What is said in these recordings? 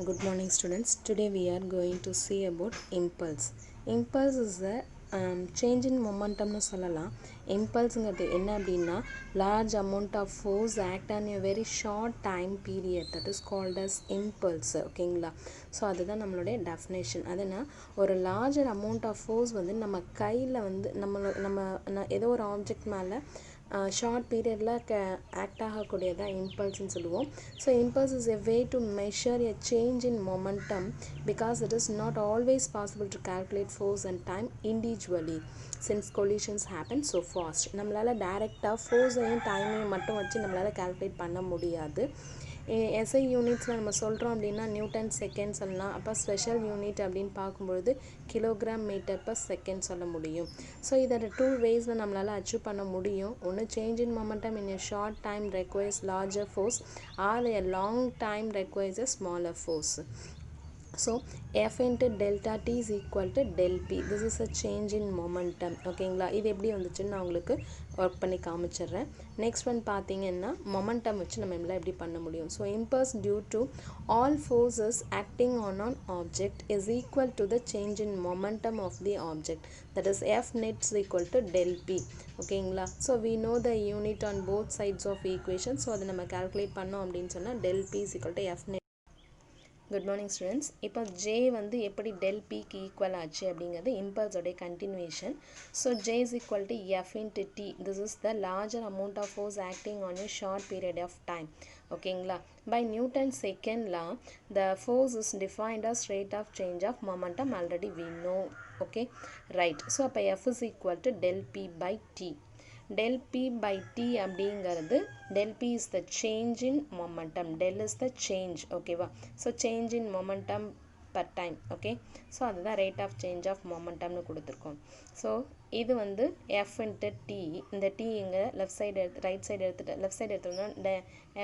Good morning students. Today we are going to see about impulse. Impulse is the change in momentum னு சொல்லலாம். Impulseங்கிறது என்ன அப்படின்னா large amount of force act on a very short time period that is called as impulse. ஓகேங்களா? So அதுதான் நம்மளுடைய definition. அதுனா ஒரு larger amount of force வந்து நம்ம கையில் வந்து நம்ம ஏதோ ஒரு ஆப்ஜெக்ட் மேலே ஷார்ட் பீரியடில் ஆக்ட் ஆகக்கூடியதான் இம்பல்ஸ்ன்னு சொல்லுவோம். So impulse is a way to measure a change in momentum because it is not always possible to calculate force and time individually since collisions happen so fast. நம்மளால் டைரெக்டாக ஃபோர்ஸையும் டைமையும் மட்டும் வச்சு நம்மளால் calculate பண்ண முடியாது. SI யூனிட்ஸில் நம்ம சொல்கிறோம் அப்படின்னா நியூட்டன் செகண்ட் சொல்லலாம். அப்போ ஸ்பெஷல் யூனிட் அப்படின்னு பார்க்கும்பொழுது கிலோகிராம் மீட்டர் பர் செகண்ட் சொல்ல முடியும். ஸோ இதை 2 வேஸில் நம்மளால் அச்சீவ் பண்ண முடியும். ஒன்று change in momentum in a short time requires larger fours are a long time requires a smaller force. So F into delta T is equal to del P. This is a change in momentum. ஓகேங்களா? இது எப்படி வந்துச்சுன்னு நான் உங்களுக்கு work பண்ணி காமிச்சிடுறேன். Next one பார்த்தீங்கன்னா momentum வச்சு நம்ம எல்லாம் எப்படி பண்ண முடியும். So impulse due to all forces acting on an object is equal to the change in momentum of the object. That is F net is equal to del P. ஓகேங்களா? So we know the unit on both sides of equation. So அதை நம்ம calculate பண்ணோம் அப்படின்னு சொன்னால் del P is equal to F net. Good morning students. இப்போ J வந்து எப்படி del பிக்கு ஈக்குவல் ஆச்சு அப்படிங்கிறது இம்பல்ஸோடைய continuation. So J is equal to F into T. This is the larger amount of force acting on a short period of time. ஓகேங்களா? By Newton second law the force is defined as rate of change of momentum. Already we know. Okay right. So அப்போ F is equal to del P by D. del P by T அப்படிங்கிறது del P is the change in momentum. del is the change. ஓகேவா? So change in momentum per time. Okay. So அதுதான் rate of change of மொமெண்டம்னு கொடுத்துருக்கோம். So இது வந்து F into T. இந்த T இங்கே left side right side எடுத்துகிட்டு left side எடுத்தோம்னா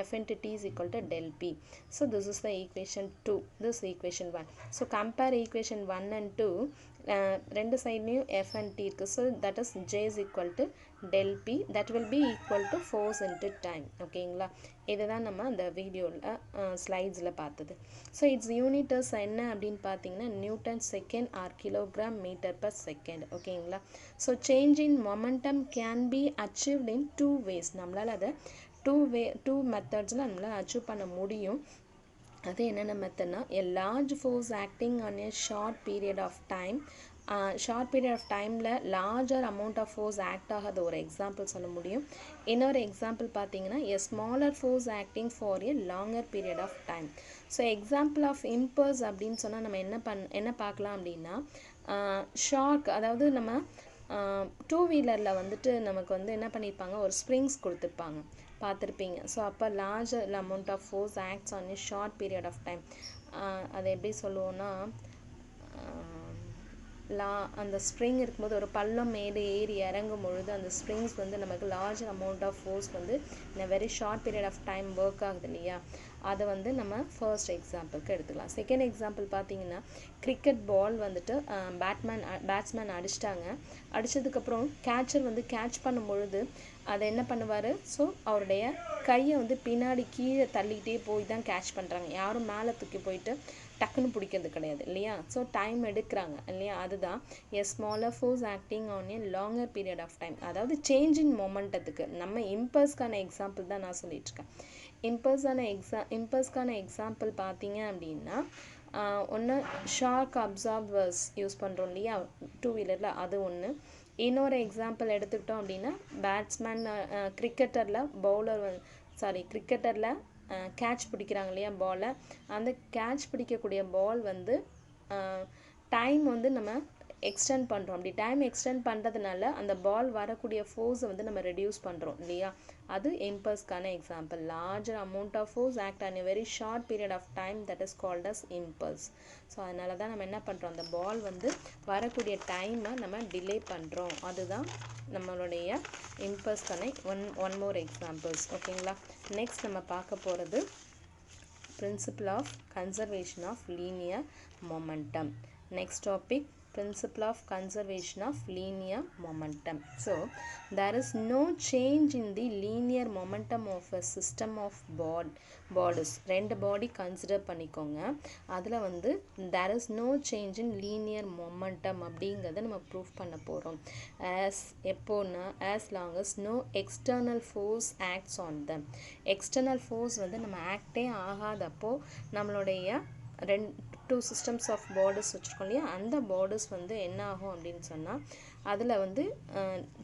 F into T is equal to del P. So this is the equation 2. This equation 1. So compare equation 1 and 2. ரெண்டு சைட்லேயும் எஃப் அண்ட் டி இருக்குது. So that is J is equal to del P that will be equal to force into time. ஓகேங்களா? இதுதான் நம்ம அந்த வீடியோவில் ஸ்லைட்ஸில் பார்த்தது. So it's யூனிட்டர்ஸ் என்ன அப்படின்னு பார்த்தீங்கன்னா Newton second or kilogram metre per second. ஓகேங்களா? So change in momentum can be achieved in 2 ways. நம்மளால் அதை 2 மெத்தட்ஸில் நம்மளால் அச்சீவ் பண்ண முடியும். அது என்னென்ன மெத்தட்னா a large force acting on a short period of time. Short period of டைமில் larger amount of force act ஆகாத ஒரு எக்ஸாம்பிள் சொல்ல முடியும். இன்னொரு எக்ஸாம்பிள் பார்த்தீங்கன்னா a smaller force acting for a longer period of time. So example of impulse அப்படின்னு சொன்னால் நம்ம என்ன பார்க்கலாம் அப்படின்னா ஷாக், அதாவது நம்ம 2 வீலரில் வந்துட்டு நமக்கு வந்து என்ன பண்ணியிருப்பாங்க, ஒரு ஸ்ப்ரிங்ஸ் கொடுத்துருப்பாங்க, பார்த்துருப்பீங்க. ஸோ அப்போ larger amount of force acts on a short period of time. அதை எப்படி சொல்லுவோன்னா அந்த ஸ்ப்ரிங் இருக்கும்போது ஒரு பள்ளம் மேலே ஏறி இறங்கும் பொழுது அந்த ஸ்ப்ரிங்ஸ் வந்து நமக்கு லார்ஜ் அமௌண்ட் ஆஃப் ஃபோர்ஸ் வந்து in very short period of time work ஆகுது இல்லையா? அதை வந்து நம்ம ஃபர்ஸ்ட் எக்ஸாம்பிளுக்கு எடுத்துக்கலாம். செகண்ட் எக்ஸாம்பிள் பார்த்தீங்கன்னா கிரிக்கெட் பால் வந்துட்டு பேட்ஸ்மேன் அடிச்சிட்டாங்க. அடித்ததுக்கப்புறம் கேட்சர் வந்து கேட்ச் பண்ணும் பொழுது அதை என்ன பண்ணுவார், ஸோ அவருடைய கையை வந்து பின்னாடி கீழே தள்ளிக்கிட்டே போய் தான் கேட்ச் பண்ணுறாங்க. யாரும் மேலே தூக்கி போயிட்டு டக்குன்னு பிடிக்கிறது கிடையாது இல்லையா? ஸோ டைம் எடுக்கிறாங்க இல்லையா? அதுதான் a smaller force acting on a longer period of time. அதாவது சேஞ்ச் இன் மொமெண்டத்துக்கு நம்ம இம்பல்ஸ்க்கான எக்ஸாம்பிள் தான் நான் சொல்லிட்டுருக்கேன். இம்பல்ஸ்க்கான எக்ஸாம்பிள் பார்த்தீங்க அப்படின்னா ஒன்று ஷார்க் அப்சார்பர்ஸ் யூஸ் பண்ணுறோம் இல்லையா 2 வீலரில், அது ஒன்று. இன்னொரு எக்ஸாம்பிள் எடுத்துக்கிட்டோம் அப்படின்னா பேட்ஸ்மேன் கிரிக்கெட்டரில் கேட்ச் பிடிக்கிறாங்க இல்லையா பாலை, அந்த கேட்ச் பிடிக்கக்கூடிய பால் வந்து டைம் வந்து நம்ம எக்ஸ்டெண்ட் பண்ணுறோம். அப்படி டைம் எக்ஸ்டெண்ட் பண்ணுறதுனால அந்த பால் வரக்கூடிய ஃபோர்ஸை வந்து நம்ம ரெடியூஸ் பண்ணுறோம் இல்லையா? அது இம்பல்ஸ்க்கான example. Larger amount of force act on a very short period of time that is called as impulse. So அதனால தான் நம்ம என்ன பண்ணுறோம், அந்த பால் வந்து வரக்கூடிய டைமை நம்ம டிலே பண்ணுறோம். அதுதான் நம்மளுடைய இம்பல்ஸ்க்கான ஒன் மோர் எக்ஸாம்பிள்ஸ். ஓகேங்களா? நெக்ஸ்ட் நம்ம பார்க்க போகிறது principle of conservation of linear momentum. Next topic principle of conservation of linear momentum. So there is no change in the linear momentum of a system of bodies. ரெண்டு பாடி consider பண்ணிக்கோங்க. அதில் வந்து there is no change in linear momentum அப்படிங்கிறத நம்ம proof பண்ண போகிறோம். எப்போன்னா as long as no external force acts on them. External force வந்து நம்ம ஆக்டே ஆகாதப்போ நம்மளுடைய டூ சிஸ்டம்ஸ் ஆஃப் பார்டர்ஸ் வச்சுருக்கோம் இல்லையா, அந்த பார்டர்ஸ் வந்து என்ன ஆகும் அப்படின்னு சொன்னால் அதில் வந்து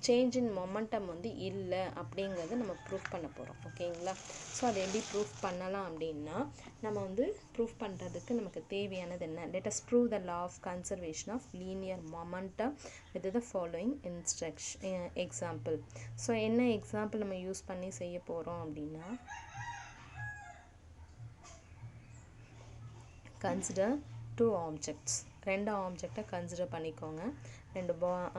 சேஞ்ச் இன் மொமெண்டம் வந்து இல்லை அப்படிங்கிறத நம்ம ப்ரூஃப் பண்ண போகிறோம். ஓகேங்களா? ஸோ அதை எப்படி ப்ரூஃப் பண்ணலாம் அப்படின்னா, நம்ம வந்து ப்ரூஃப் பண்ணுறதுக்கு நமக்கு தேவையானது என்ன, let us prove the law of conservation of linear momentum with the following example. So என்ன எக்ஸாம்பிள் நம்ம யூஸ் பண்ணி செய்ய போகிறோம் அப்படின்னா, கன்சிடர் டூ ஆப்ஜெக்ட்ஸ். ரெண்டு ஆப்ஜெக்டை கன்சிடர் பண்ணிக்கோங்க. ரெண்டு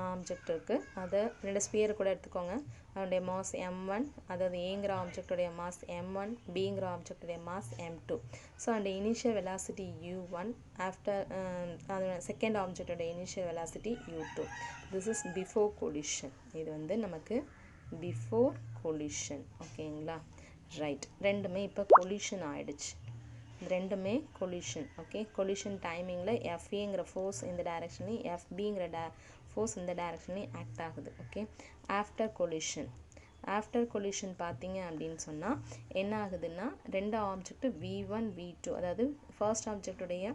ஆப்ஜெக்ட் இருக்குது, அதை ரெண்டு ஸ்பியர் கூட எடுத்துக்கோங்க. அதனுடைய மாஸ் m1, அதாவது ஏங்கிற ஆப்ஜெக்டுடைய மாஸ் m1, பிங்கிற ஆப்ஜெக்டுடைய மாஸ் m2. ஸோ அந்த இனிஷியல் வெலாசிட்டி u1, ஆஃப்டர் அதோட செகண்ட் ஆப்ஜெக்டோட initial velocity u2. This is before collision. இது வந்து நமக்கு பிஃபோர் கொலிஷன். ஓகேங்களா? ரைட். ரெண்டுமே இப்போ கொலிஷன் ஆகிடுச்சு. ரெண்டுமே கொலிஷன். ஓகே, கொலிஷன் டைமிங்கில் எஃப்ஏங்கிற ஃபோர்ஸ் இந்த டைரெக்ஷன்லையும் எஃப்பிங்கிற ஃபோர்ஸ் இந்த டைரெக்ஷன்லையும் ஆக்ட் ஆகுது. ஓகே, ஆஃப்டர் கொலிஷன் பார்த்தீங்க அப்படின்னு சொன்னால் என்ன ஆகுதுன்னா, ரெண்டு ஆப்ஜெக்ட் v1 v2, அதாவது ஃபர்ஸ்ட் ஆப்ஜெக்டுடைய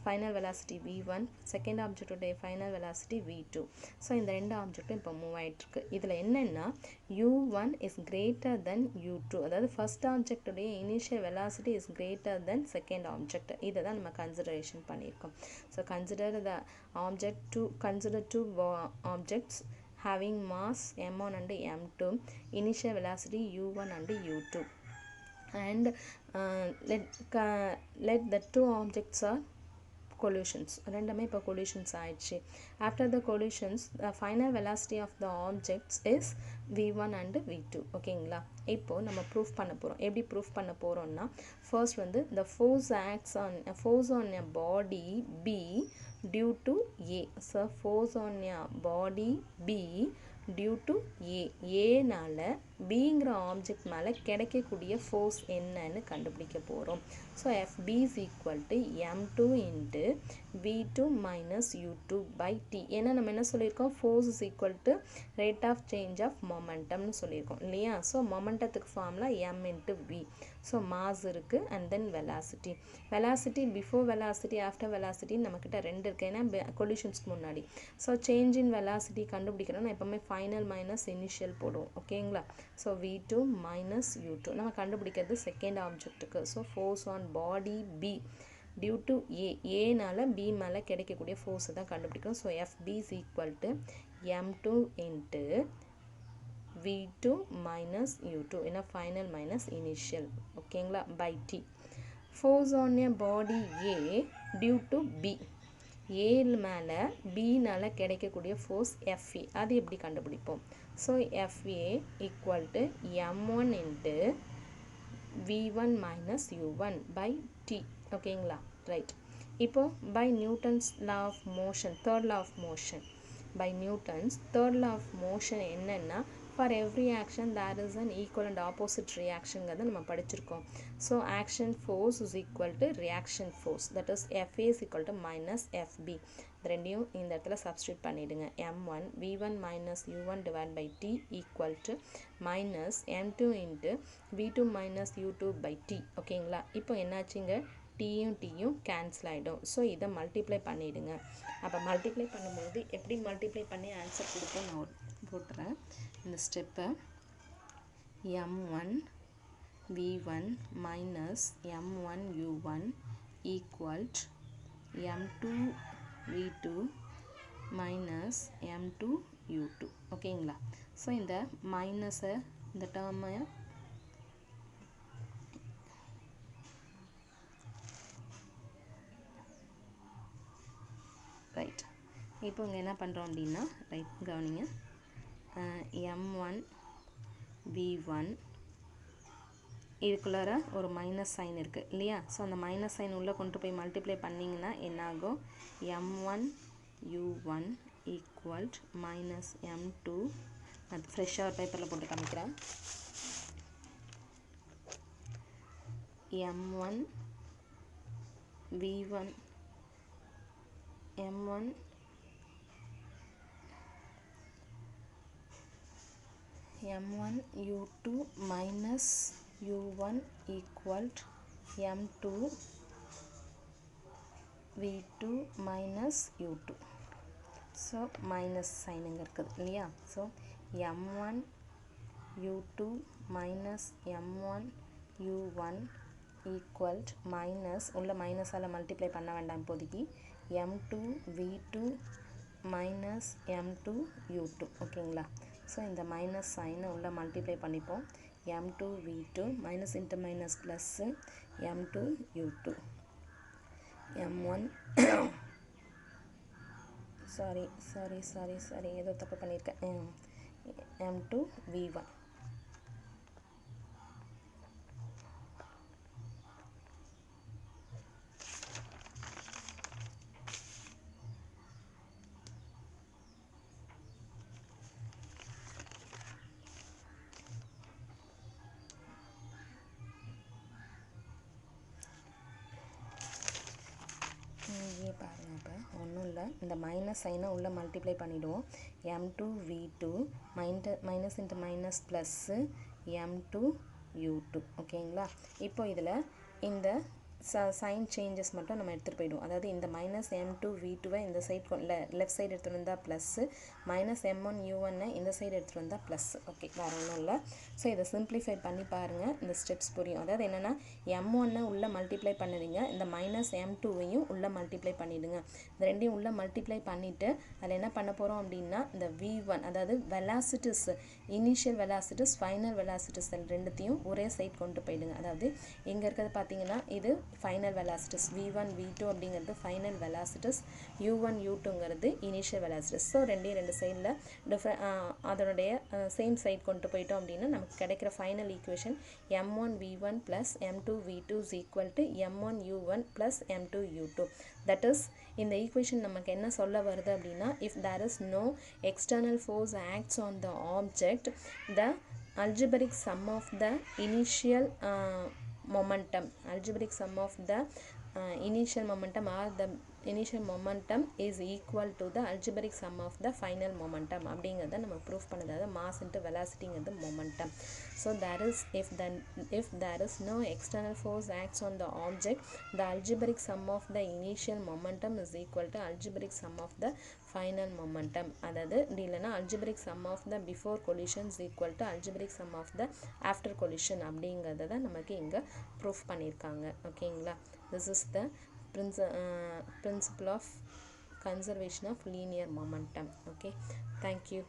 ஃபைனல் வெலாசிட்டி v1, செகண்ட் ஆப்ஜெக்டுடைய ஃபைனல் வெலாசிட்டி v2. ஸோ இந்த ரெண்டு ஆப்ஜெக்டும் இப்போ மூவ் ஆகிட்டுருக்கு. இதில் என்னென்னா u1 is greater than u2, அதாவது ஃபர்ஸ்ட் ஆப்ஜெக்டுடைய initial velocity is greater than second object. இதை தான் நம்ம கன்சிடரேஷன் பண்ணியிருக்கோம். So consider two objects having mass m1 and m2, initial velocity u1 and u2, and let the two objects are collisions. ரெண்டுமே இப்போ collisions ஆயிடுச்சு. After the collisions, the final velocity of the objects is v1 and v2. ஓகேங்களா? இப்போ நம்ம proof பண்ண போகிறோம். எப்படி proof பண்ண போகிறோம்னா, ஃபர்ஸ்ட் வந்து the force on a body B due to A. So force on a body B due to A. ஏனால Bங்கிற ஆப்ஜெக்ட் மேலே கிடைக்கக்கூடிய ஃபோர்ஸ் என்னன்னு கண்டுபிடிக்க போகிறோம். So FB is equal to m2 into v2 minus u2 by t. ஏன்னா நம்ம என்ன சொல்லியிருக்கோம், force is equal to rate of change of மொமெண்டம்னு சொல்லியிருக்கோம் இல்லையா? ஸோ மொமெண்டத்துக்கு formula m into v. So mass இருக்குது and then velocity before velocity after velocity நம்மக்கிட்ட ரெண்டு இருக்குது, ஏன்னா கொலிஷன்ஸ்க்கு முன்னாடி. ஸோ சேஞ்ச் இன் வெலாசிட்டி கண்டுபிடிக்கிறோம். எப்போவுமே ஃபைனல் மைனஸ் இனிஷியல் போடுவோம். ஓகேங்களா? ஸோ v2 minus u2 நம்ம கண்டுபிடிக்கிறது செகண்ட் ஆப்ஜெக்ட்டுக்கு. So force on body B due to ஏனால B மேலே கிடைக்கக்கூடிய ஃபோர்ஸை தான் கண்டுபிடிக்கணும். So FB is equal to m2 into v2 minus u2, ஏன்னா ஃபைனல் மைனஸ் இனிஷியல். ஓகேங்களா? by t. Force on a body A due to B, A மேலே பினால் கிடைக்கக்கூடிய ஃபோர்ஸ் FA. அது எப்படி கண்டுபிடிப்போம்? So FA equal to m1 into v1 minus u1 by t. ஓகேங்களா? Right. இப்போ by Newton's law of motion, third law of motion, by Newton's third law of motion என்னென்னா, for every action there is an equal and opposite reaction ங்கிறத நம்ம படிச்சிருக்கோம். So action force is equal to reaction force, that is FA is equal to minus FB. ரெண்டையும் இந்த இடத்துல substitute பண்ணிவிடுங்க. m1 v1 minus u1 divided by t equal to minus m2 into v2 minus u2 by t. ஓகேங்களா? இப்போ என்னாச்சுங்க, டீயும் cancel ஆகிடும். So இதை மல்டிப்ளை பண்ணிவிடுங்க. அப்போ மல்டிப்ளை பண்ணும்போது எப்படி மல்டிப்ளை பண்ணி ஆன்சர் கொடுப்போம் நான் போட்டுறேன். இந்த ஸ்டெப்பை m1 v1 minus m1 u1 equal m2 v2 minus m2 u2. ஓகேங்களா? ஸோ இந்த மைனஸை இந்த டேர்மை ரைட். இப்போ இங்கே என்ன பண்ணுறோம் அப்படின்னா, ரைட் கவனிங்க, m1 v1 இதுக்குள்ளார ஒரு மைனஸ் சைன் இருக்குது இல்லையா? ஸோ அந்த மைனஸ் சைன் உள்ளே கொண்டு போய் மல்டிப்ளை பண்ணிங்கன்னா என்னாகும், m1 u1 equal minus m2 அது ஃப்ரெஷ்ஷாக ஒரு பேப்பரில் போட்டு காமிக்கிறேன். m1 v1 m1 m1 u2 minus u1 equal m2 v2 minus u2. So minus sign இங்கே இருக்குது இல்லையா? So m1 u2 minus m1 u1 equal minus உள்ள மைனஸால் மல்டிப்ளை பண்ண வேண்டாம் இப்போதைக்கு m2 v2 minus m2 u2. ஓகேங்களா? ஸோ இந்த மைனஸ் சைனை உள்ள மல்டிப்ளை பண்ணிப்போம். m2 v2 minus into minus plus m2 u2 m1 sorry ஏதோ தப்பு பண்ணியிருக்கேன். m2 v1 இங்கே பாருங்கள். இப்போ ஒன்றும் இல்லை, இந்த மைனஸ் சைனை உள்ளே மல்டிப்ளை பண்ணிவிடுவோம். m2 v2 minus into minus plus m2 u2. ஓகேங்களா? இப்போ இதில் இந்த சைன் சேஞ்சஸ் மட்டும் நம்ம எடுத்துகிட்டு போயிடுவோம். அதாவது இந்த மைனஸ் m2 v2வை இந்த சைட் லெஃப்ட் சைடு எடுத்துகிட்டு வந்தால் ப்ளஸ்ஸு, மைனஸ் m1 u1 இந்த சைடு எடுத்துகிட்டு வந்தால் ப்ளஸ்ஸு. ஓகே, வேறு ஒன்றும் இல்லை. ஸோ இதை சிம்பிளிஃபை பண்ணி பாருங்கள், இந்த ஸ்டெப்ஸ் புரியும். அதாவது என்னென்னா m1 உள்ளே மல்டிப்ளை பண்ணுறீங்க, இந்த மைனஸ் m2வையும் உள்ளே மல்டிப்ளை பண்ணிவிடுங்க. இந்த ரெண்டையும் உள்ளே மல்டிப்ளை பண்ணிவிட்டு அதில் என்ன பண்ண போகிறோம் அப்படின்னா இந்த v1 அதாவது velocities, initial velocities, final velocities ரெண்டுத்தையும் ஒரே சைட் கொண்டு போயிடுங்க. அதாவது இங்கே இருக்கிறது பார்த்தீங்கன்னா இது ஃபைனல் வெலாசிட்டிஸ், v1 v2 அப்படிங்கிறது ஃபைனல் வெலாசிட்டிஸ், u1 u2ங்கிறது இனிஷியல் வெலாசிட்டிஸ். ஸோ ரெண்டு சைடில் அதனுடைய சேம் சைட் கொண்டு போயிட்டோம் அப்படின்னா நமக்கு கிடைக்கிற final equation m1 v1 plus m2 v2 is equal to m1 u1 plus m2 u2. That is இந்த ஈக்குவேஷன் நமக்கு என்ன சொல்ல வருது அப்படின்னா, if there is no external force acts on the object, the algebraic sum of the initial momentum or the initial momentum is equal to the algebraic sum of the final momentum அப்படிங்கிறத நம்ம proof பண்ணது. அதாவது mass into வெலாசிட்டிங்கிறது momentum. So if there is no external force acts on the object, the algebraic sum of the initial momentum is equal to algebraic sum of the final momentum. அதாவது இல்லைன்னா algebraic sum of the before collision is equal to algebraic sum of the after collision அப்படிங்கிறத தான் நமக்கு இங்கே proof பண்ணியிருக்காங்க. ஓகேங்களா? This is the principle of conservation of linear momentum. Okay, thank you.